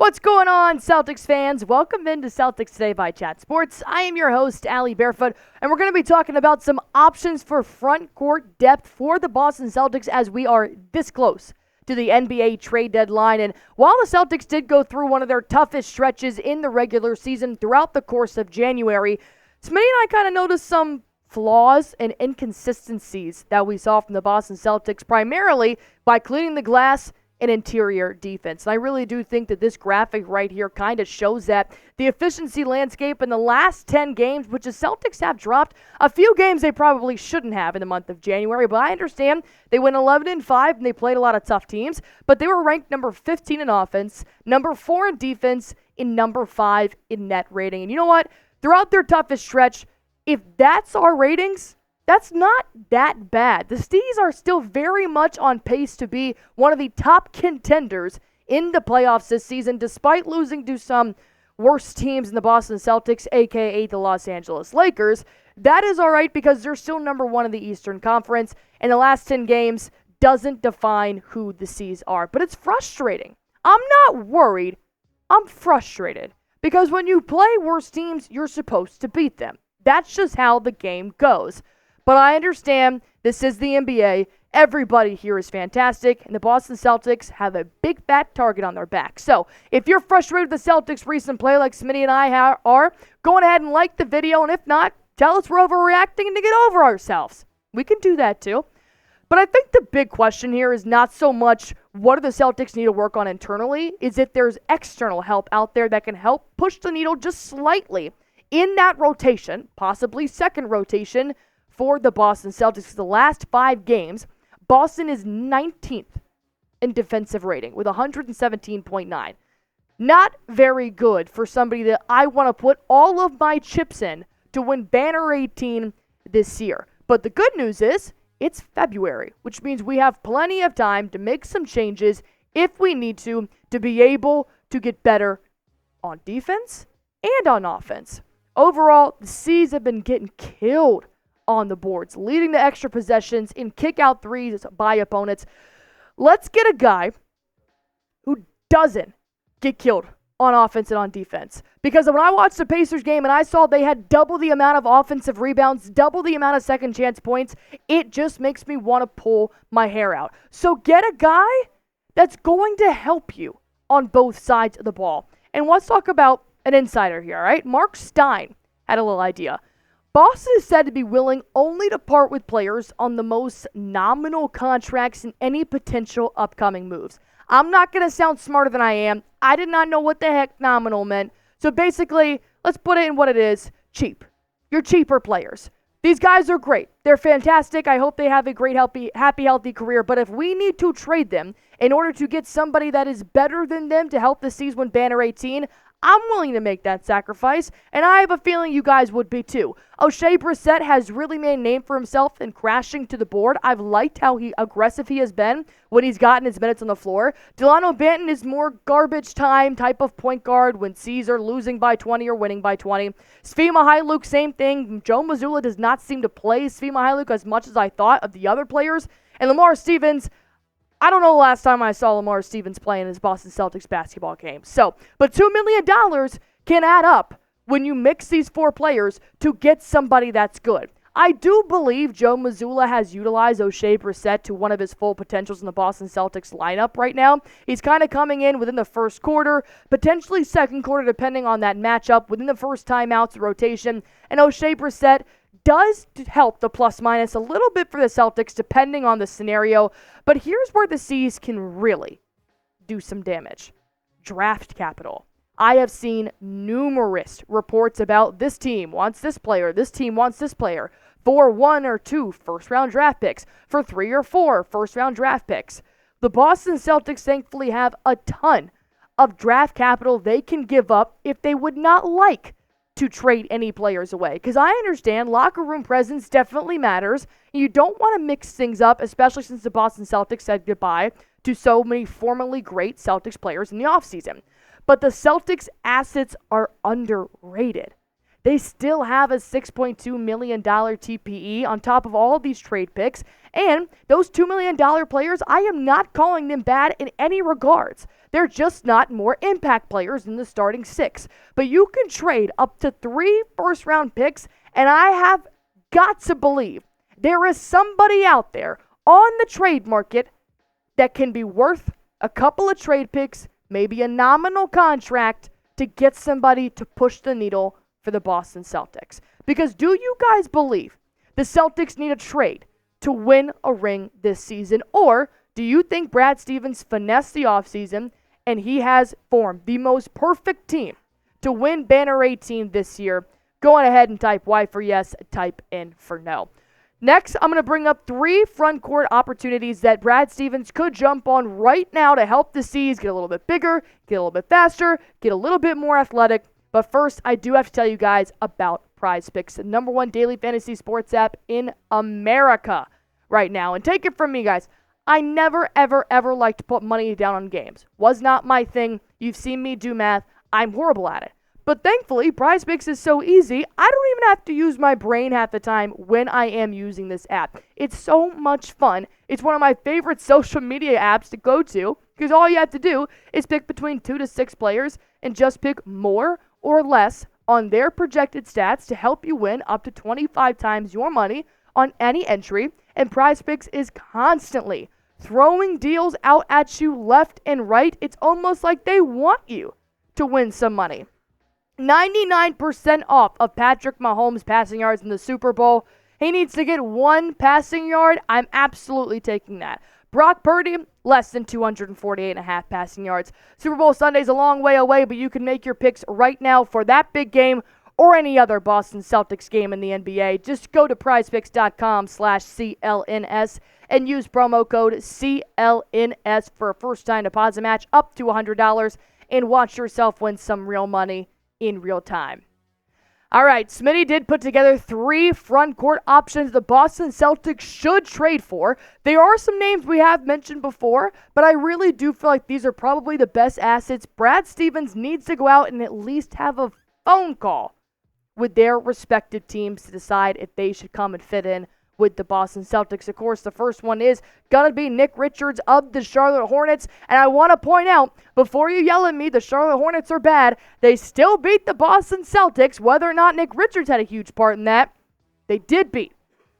What's going on, Celtics fans? Welcome into Celtics Today by Chat Sports. I am your host, Allie Barefoot, and we're going to be talking about some options for front court depth for the Boston Celtics as we are this close to the NBA trade deadline. And while the Celtics did go through one of their toughest stretches in the regular season throughout the course of January, Smitty and I kind of noticed some flaws and inconsistencies that we saw from the Boston Celtics, primarily by cleaning the glass and interior defense. And I really do think that this graphic right here kind of shows that the efficiency landscape in the last 10 games, which the Celtics have dropped a few games they probably shouldn't have in the month of January, but I understand they went 11-5 and they played a lot of tough teams, but they were ranked number 15 in offense, number 4 in defense, and number 5 in net rating. And you know what? Throughout their toughest stretch, if that's our ratings, that's not that bad. The Stees are still very much on pace to be one of the top contenders in the playoffs this season, despite losing to some worse teams in the Boston Celtics, a.k.a. the Los Angeles Lakers. That is all right because they're still number 1 in the Eastern Conference, and the last 10 games doesn't define who the Stees are. But it's frustrating. I'm not worried. I'm frustrated because when you play worse teams, you're supposed to beat them. That's just how the game goes. But I understand this is the NBA. Everybody here is fantastic, and the Boston Celtics have a big fat target on their back. So if you're frustrated with the Celtics' recent play like Smitty and I are, go ahead and like the video, and if not, tell us we're overreacting and to get over ourselves. We can do that too. But I think the big question here is not so much what do the Celtics need to work on internally, is if there's external help out there that can help push the needle just slightly in that rotation, possibly second rotation, for the Boston Celtics. The last 5 games, Boston is 19th in defensive rating with 117.9. Not very good for somebody that I want to put all of my chips in to win Banner 18 this year. But the good news is it's February, which means we have plenty of time to make some changes if we need to be able to get better on defense and on offense. Overall, the C's have been getting killed on the boards, leading to extra possessions in kick-out threes by opponents. Let's get a guy who doesn't get killed on offense and on defense. Because when I watched the Pacers game and I saw they had double the amount of offensive rebounds, double the amount of second chance points, it just makes me want to pull my hair out. So get a guy that's going to help you on both sides of the ball. And let's talk about an insider here, all right? Mark Stein had a little idea. Boston is said to be willing only to part with players on the most nominal contracts in any potential upcoming moves. I'm not going to sound smarter than I am. I did not know what the heck nominal meant. So basically, let's put it in what it is, cheap. You're cheaper players. These guys are great. They're fantastic. I hope they have a great, happy, healthy career. But if we need to trade them in order to get somebody that is better than them to help the C's win Banner 18, I'm willing to make that sacrifice, and I have a feeling you guys would be too. Oshae Brissett has really made a name for himself in crashing to the board. I've liked how aggressive he has been when he's gotten his minutes on the floor. Dalano Banton is more garbage time type of point guard when C's are losing by 20 or winning by 20. Svi Mykhailiuk, same thing. Joe Mazzulla does not seem to play Svi Mykhailiuk as much as I thought of the other players. And Lamar Stevens, I don't know the last time I saw Lamar Stevens play in his Boston Celtics basketball game. But $2 million can add up when you mix these 4 players to get somebody that's good. I do believe Joe Mazzulla has utilized Oshae Brissett to one of his full potentials in the Boston Celtics lineup right now. He's kind of coming in within the first quarter, potentially second quarter, depending on that matchup, within the first timeouts, the rotation. And Oshae Brissett does help the plus-minus a little bit for the Celtics, depending on the scenario. But here's where the C's can really do some damage. Draft capital. I have seen numerous reports about this team wants this player, this team wants this player, for 1 or 2 first-round draft picks, for 3 or 4 first-round draft picks. The Boston Celtics thankfully have a ton of draft capital they can give up if they would not like to trade any players away. Because I understand locker room presence definitely matters. You don't want to mix things up, especially since the Boston Celtics said goodbye to so many formerly great Celtics players in the offseason. But the Celtics' assets are underrated. They still have a $6.2 million TPE on top of all of these trade picks. And those $2 million players, I am not calling them bad in any regards. They're just not more impact players than the starting 6. But you can trade up to 3 first-round picks, and I have got to believe there is somebody out there on the trade market that can be worth a couple of trade picks, maybe a nominal contract, to get somebody to push the needle for the Boston Celtics. Because do you guys believe the Celtics need a trade to win a ring this season? Or do you think Brad Stevens finessed the offseason and he has formed the most perfect team to win Banner 18 this year? Go on ahead and type Y for yes, type in for no. Next, I'm going to bring up 3 front court opportunities that Brad Stevens could jump on right now to help the C's get a little bit bigger, get a little bit faster, get a little bit more athletic. But first, I do have to tell you guys about PrizePicks, the #1 daily fantasy sports app in America right now. And take it from me, guys. I never, ever, ever like to put money down on games. Was not my thing. You've seen me do math. I'm horrible at it. But thankfully, PrizePicks is so easy, I don't even have to use my brain half the time when I am using this app. It's so much fun. It's one of my favorite social media apps to go to because all you have to do is pick between 2 to 6 players and just pick more or less on their projected stats to help you win up to 25 times your money on any entry. And PrizePicks is constantly throwing deals out at you left and right. It's almost like they want you to win some money. 99% off of Patrick Mahomes' passing yards in the Super Bowl. He needs to get 1 passing yard. I'm absolutely taking that. Brock Purdy, less than 248.5 passing yards. Super Bowl Sunday's a long way away, but you can make your picks right now for that big game or any other Boston Celtics game in the NBA. Just go to prizepicks.com/CLNS and use promo code CLNS for a first-time deposit match up to $100 and watch yourself win some real money in real time. All right, Smitty did put together 3 front court options the Boston Celtics should trade for. There are some names we have mentioned before, but I really do feel like these are probably the best assets. Brad Stevens needs to go out and at least have a phone call with their respective teams to decide if they should come and fit in with the Boston Celtics. Of course, the first one is going to be Nick Richards of the Charlotte Hornets. And I want to point out, before you yell at me, the Charlotte Hornets are bad. They still beat the Boston Celtics. Whether or not Nick Richards had a huge part in that, they did beat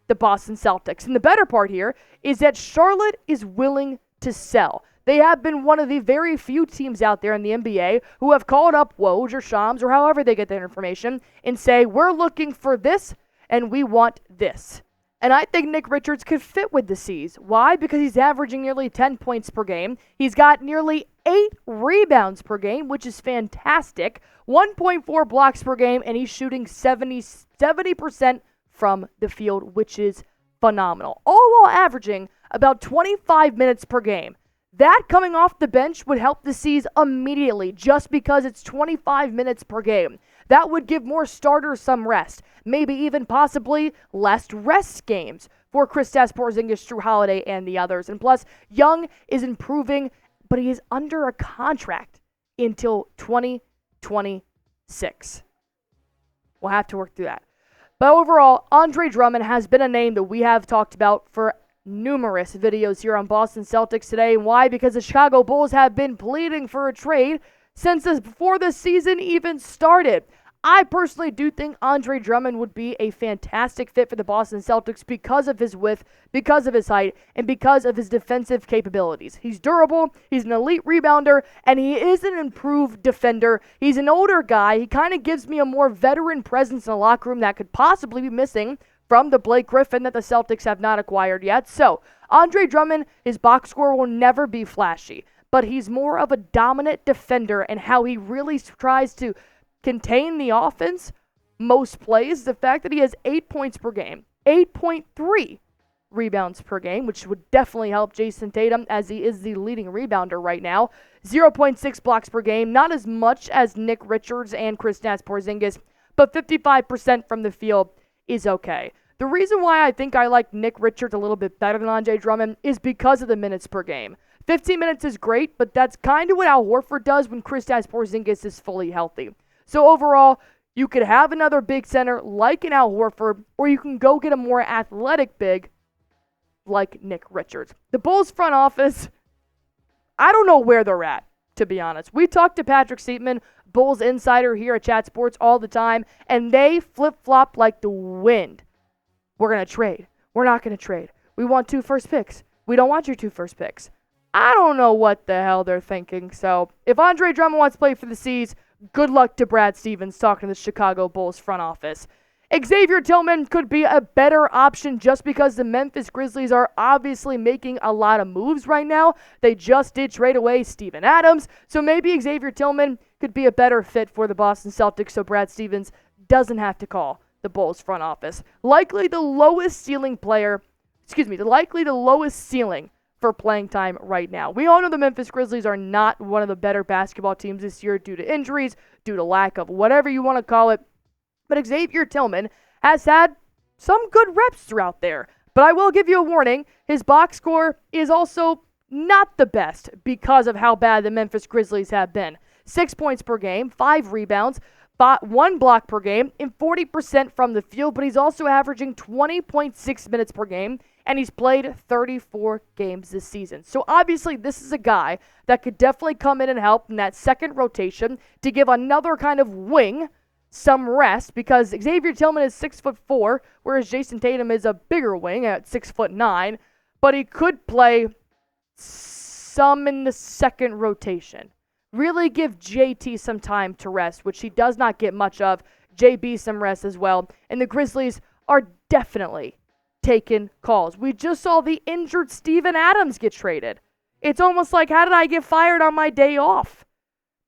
the Boston Celtics. And the better part here is that Charlotte is willing to sell. They have been one of the very few teams out there in the NBA who have called up Woj or Shams or however they get their information and say, we're looking for this and we want this. And I think Nick Richards could fit with the C's. Why? Because he's averaging nearly 10 points per game. He's got nearly 8 rebounds per game, which is fantastic. 1.4 blocks per game, and he's shooting 70% from the field, which is phenomenal. All while averaging about 25 minutes per game. That coming off the bench would help the C's immediately just because it's 25 minutes per game. That would give more starters some rest. Maybe even possibly less rest games for Kristaps Porzingis, Jrue Holiday, and the others. And plus, Young is improving, but he is under a contract until 2026. We'll have to work through that. But overall, Andre Drummond has been a name that we have talked about for numerous videos here on Boston Celtics today. Why? Because the Chicago Bulls have been pleading for a trade since before the season even started. I personally do think Andre Drummond would be a fantastic fit for the Boston Celtics because of his width, because of his height, and because of his defensive capabilities. He's durable, he's an elite rebounder, and he is an improved defender. He's an older guy. He kind of gives me a more veteran presence in the locker room that could possibly be missing from the Blake Griffin that the Celtics have not acquired yet. So, Andre Drummond, his box score will never be flashy, but he's more of a dominant defender, and how he really tries to contain the offense most plays. The fact that he has 8 points per game, 8.3 rebounds per game, which would definitely help Jason Tatum as he is the leading rebounder right now. 0.6 blocks per game, not as much as Nick Richards and Kristaps Porzingis, but 55% from the field is okay. The reason why I think I like Nick Richards a little bit better than Andre Drummond is because of the minutes per game. 15 minutes is great, but that's kind of what Al Horford does when Kristaps Porzingis is fully healthy. So overall, You could have another big center like an Al Horford, or you can go get a more athletic big like Nick Richards. The Bulls front office, I don't know where they're at, to be honest. We talk to Patrick Seatman, Bulls insider here at Chat Sports all the time, and they flip-flop like the wind. We're going to trade. We're not going to trade. We want 2 first picks. We don't want your 2 first picks. I don't know what the hell they're thinking. So if Andre Drummond wants to play for the C's, good luck to Brad Stevens talking to the Chicago Bulls front office. Xavier Tillman could be a better option just because the Memphis Grizzlies are obviously making a lot of moves right now. They just did trade away Steven Adams, so maybe Xavier Tillman could be a better fit for the Boston Celtics so Brad Stevens doesn't have to call the Bulls front office. Likely the lowest ceiling for playing time right now. We all know the Memphis Grizzlies are not one of the better basketball teams this year due to injuries, due to lack of whatever you want to call it. But Xavier Tillman has had some good reps throughout there. But I will give you a warning, his box score is also not the best because of how bad the Memphis Grizzlies have been. 6 points per game, 5 rebounds, 1 block per game, and 40% from the field, but he's also averaging 20.6 minutes per game, and he's played 34 games this season. So obviously this is a guy that could definitely come in and help in that second rotation to give another kind of wing some rest, because Xavier Tillman is 6'4", whereas Jason Tatum is a bigger wing at 6'9", but he could play some in the second rotation. Really give JT some time to rest, which he does not get much of. JB some rest as well. And the Grizzlies are definitely taking calls. We just saw the injured Steven Adams get traded. It's almost like, how did I get fired on my day off?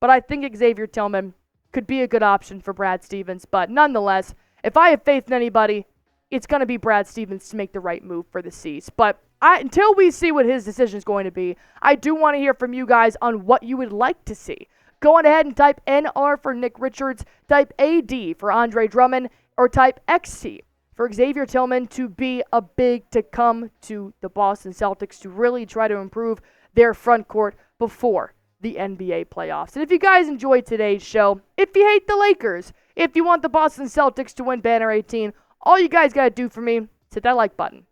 But I think Xavier Tillman could be a good option for Brad Stevens. But nonetheless, if I have faith in anybody, it's going to be Brad Stevens to make the right move for the C's. But until we see what his decision is going to be, I do want to hear from you guys on what you would like to see. Go on ahead and type NR for Nick Richards, type AD for Andre Drummond, or type XT for Xavier Tillman to be a big to come to the Boston Celtics to really try to improve their front court before the NBA playoffs. And if you guys enjoyed today's show, if you hate the Lakers, if you want the Boston Celtics to win Banner 18, all you guys got to do for me is hit that like button.